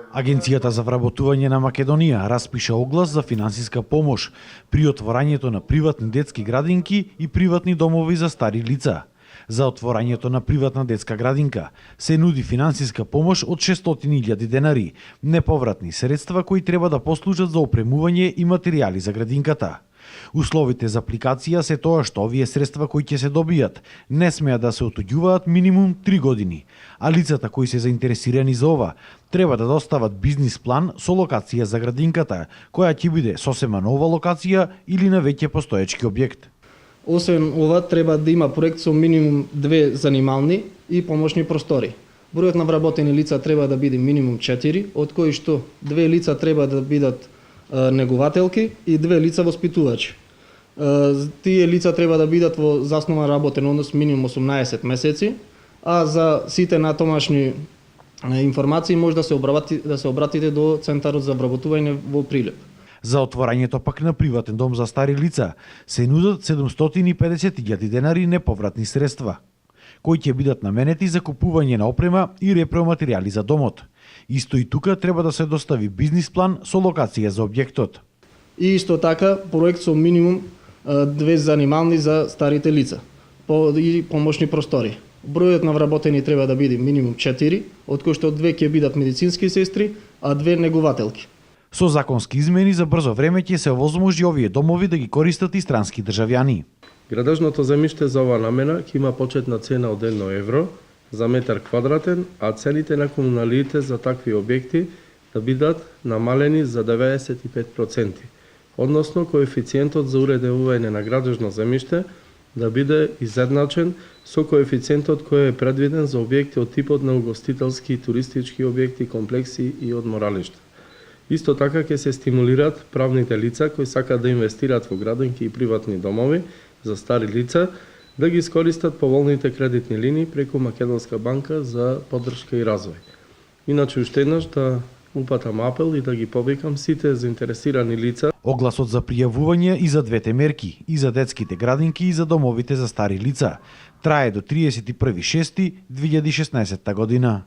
Агенцијата за вработување на Македонија распиша оглас за финансиска помош при отворањето на приватни детски градинки и приватни домови за стари лица. За отворањето на приватна детска градинка се нуди финансиска помош од 600.000 денари, неповратни средства кои треба да послужат за опремување и материјали за градинката. Условите за апликација се тоа што овие средства кои ќе се добијат не смеат да се отуѓуваат минимум 3 години, а лицата кои се заинтересирани за ова треба да достават бизнис план со локација за градинката, која ќе биде сосема нова локација или на веќе постоечки објект. Освен ова, треба да има проект со минимум 2 занимални и помошни простори. Бројот на вработени лица треба да биде минимум 4, од кои што 2 лица треба да бидат негователки и 2 лица воспитувачи. Тие лица треба да бидат во заснован работен однос минимум 18 месеци, а за сите натомашни информации може да се обратите до Центарот за вработување во Прилеп. За отворањето пак на приватен дом за стари лица се нудат 750.000 денари неповратни средства, кои ќе бидат наменети за купување на опрема и репроматеријали за домот. Исто и тука треба да се достави бизнис план со локација за објектот. И исто така проект со минимум 2 занимални за старите лица и помошни простори. Бројот на вработени треба да биде минимум 4, од кои што 2 ќе бидат медицински сестри, а 2 негователки. Со законски измени за брзо време ќе се овозможи овие домови да ги користат и странски државјани. Градежното земјиште за оваа намена ќе има почетна цена од 1 евро за метар квадратен, а цените на комуналиите за такви објекти да бидат намалени за 95%, односно коефициентот за уредување на градежно земјиште да биде изедначен со коефициентот кој е предвиден за објекти од типот на угостителски и туристички објекти, комплекси и одморалишта. Исто така ќе се стимулират правните лица кои сакаат да инвестираат во градинки и приватни домови за стари лица да ги искористат поволните кредитни линии преку Македонска банка за поддршка и развој. Иначе уште еднаш да упатам апел и да ги повикам сите заинтересирани лица. Огласот за пријавување и за двете мерки, и за детските градинки и за домовите за стари лица, трае до 31.6.2016 година.